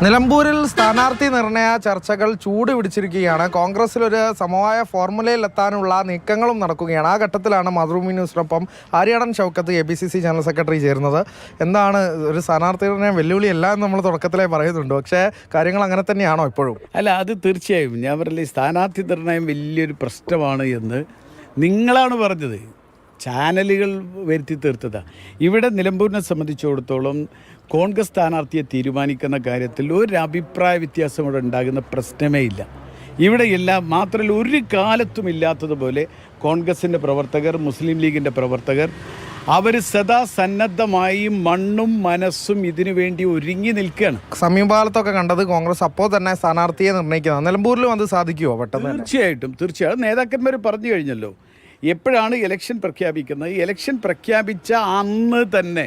നിലമ്പൂരിൽ സ്ഥാനാർത്ഥി നിർണയ ചർച്ചകൾ ചൂട് പിടിച്ചിരിക്കുകയാണ്. കോൺഗ്രസിലൊരു സമവായ ഫോർമുലയിലെത്താനുള്ള നീക്കങ്ങളും നടക്കുകയാണ്. ആ ഘട്ടത്തിലാണ് മാതൃഭൂമി ന്യൂസിനൊപ്പം Aryadan Shoukath ABCC general secretary ചേരുന്നത്. എന്താണ് ഒരു സ്ഥാനാർത്ഥി നിർണയം വെല്ലുവിളിയല്ല എന്ന് നമ്മൾ തുടക്കത്തിലേ പറയുന്നുണ്ട്, പക്ഷേ കാര്യങ്ങൾ അങ്ങനെ തന്നെയാണോ ഇപ്പോഴും? അല്ല, അത് തീർച്ചയായും ഞാൻ പറയില്ലേ, സ്ഥാനാർത്ഥി നിർണയം വലിയൊരു പ്രശ്നമാണ് എന്ന് നിങ്ങളാണ് പറഞ്ഞത്. ചാനലുകൾ വരുത്തി തീർത്തതാണ്. ഇവിടെ നിലമ്പൂരിനെ സംബന്ധിച്ചിടത്തോളം കോൺഗ്രസ് സ്ഥാനാർത്ഥിയെ തീരുമാനിക്കുന്ന കാര്യത്തിൽ ഒരു അഭിപ്രായ വ്യത്യാസം ഇവിടെ ഉണ്ടാകുന്ന പ്രശ്നമേ ഇല്ല. ഇവിടെ എല്ലാം മാത്രമല്ല, ഒരു കാലത്തും ഇല്ലാത്തതുപോലെ കോൺഗ്രസിൻ്റെ പ്രവർത്തകർ, മുസ്ലിം ലീഗിൻ്റെ പ്രവർത്തകർ അവർ സദാ സന്നദ്ധമായി മണ്ണും മനസ്സും ഇതിനു വേണ്ടി ഒരുങ്ങി നിൽക്കുകയാണ്. സമീപകാലത്തൊക്കെ കണ്ടത് കോൺഗ്രസ് അപ്പോൾ തന്നെ സ്ഥാനാർത്ഥിയെ നിർണ്ണയിക്കുന്നത്. നിലമ്പൂരിലും അത് സാധിക്കുമോ പെട്ടെന്ന്? തീർച്ചയായും നേതാക്കന്മാർ പറഞ്ഞു കഴിഞ്ഞല്ലോ. എപ്പോഴാണ് ഇലക്ഷൻ പ്രഖ്യാപിക്കുന്നത്? ഇലക്ഷൻ പ്രഖ്യാപിച്ച അന്ന് തന്നെ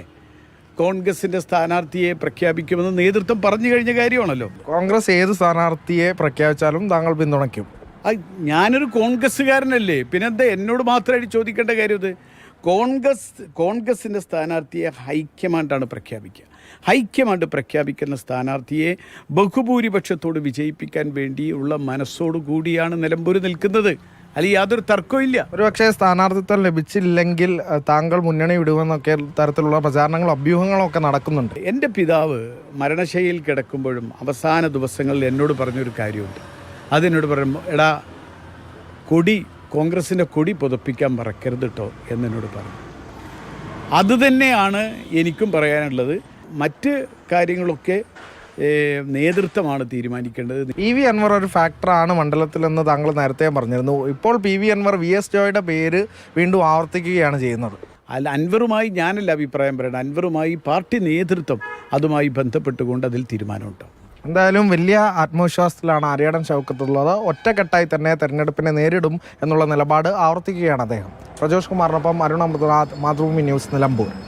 കോൺഗ്രസിൻ്റെ സ്ഥാനാർത്ഥിയെ പ്രഖ്യാപിക്കുമെന്ന് നേതൃത്വം പറഞ്ഞു കഴിഞ്ഞ കാര്യമാണല്ലോ. കോൺഗ്രസ് ഏത് സ്ഥാനാർത്ഥിയെ പ്രഖ്യാപിച്ചാലും താങ്കൾ പിന്തുണയ്ക്കും? ഞാനൊരു കോൺഗ്രസ്സുകാരനല്ലേ, പിന്നെന്താ എന്നോട് മാത്രമായിട്ട് ചോദിക്കേണ്ട കാര്യം? ഇത് കോൺഗ്രസിൻ്റെ സ്ഥാനാർത്ഥിയെ ഹൈക്കമാൻഡാണ് പ്രഖ്യാപിക്കുക. ഹൈക്കമാൻഡ് പ്രഖ്യാപിക്കുന്ന സ്ഥാനാർത്ഥിയെ ബഹുഭൂരിപക്ഷത്തോട് വിജയിപ്പിക്കാൻ വേണ്ടിയുള്ള മനസ്സോടു കൂടിയാണ് നിലമ്പൂർ നിൽക്കുന്നത്. അല്ലെങ്കിൽ യാതൊരു തർക്കവും ഇല്ല. ഒരുപക്ഷെ സ്ഥാനാർത്ഥിത്വം ലഭിച്ചില്ലെങ്കിൽ താങ്കൾ മുന്നണി വിടുമെന്നൊക്കെ തരത്തിലുള്ള പ്രചാരണങ്ങളും അഭ്യൂഹങ്ങളും ഒക്കെ നടക്കുന്നുണ്ട്. എൻ്റെ പിതാവ് മരണശൈലിയിൽ കിടക്കുമ്പോഴും അവസാന ദിവസങ്ങളിൽ എന്നോട് പറഞ്ഞൊരു കാര്യമുണ്ട്. അതെന്നോട് പറയുമ്പോൾ, എടാ, കോൺഗ്രസിൻ്റെ കൊടി പുതപ്പിക്കാൻ മറക്കരുത് കേട്ടോ എന്നോട് പറഞ്ഞു. അതുതന്നെയാണ് എനിക്കും പറയാനുള്ളത്. മറ്റ് കാര്യങ്ങളൊക്കെ നേതൃത്വമാണ് തീരുമാനിക്കേണ്ടത്. PV അൻവർ ഒരു ഫാക്ടറാണ് മണ്ഡലത്തിലെന്ന് താങ്കൾ നേരത്തെ പറഞ്ഞിരുന്നു. ഇപ്പോൾ PV അൻവർ VS ജോയുടെ പേര് വീണ്ടും ആവർത്തിക്കുകയാണ് ചെയ്യുന്നത്. അല്ല, അൻവറുമായി ഞാനല്ല അഭിപ്രായം പറയണം. അൻവറുമായി പാർട്ടി നേതൃത്വം അതുമായി ബന്ധപ്പെട്ടുകൊണ്ട് അതിൽ തീരുമാനമുണ്ടോ. എന്തായാലും വലിയ ആത്മവിശ്വാസത്തിലാണ് ആര്യാടൻ ഷൗക്കത്തുള്ളത്. ഒറ്റക്കെട്ടായി തന്നെ തെരഞ്ഞെടുപ്പിനെ നേരിടും എന്നുള്ള നിലപാട് ആവർത്തിക്കുകയാണ് അദ്ദേഹം. പ്രജോഷ് കുമാറിനൊപ്പം അരുൺ അമൃതനാഥ്, മാതൃഭൂമി ന്യൂസ്, നിലമ്പൂർ.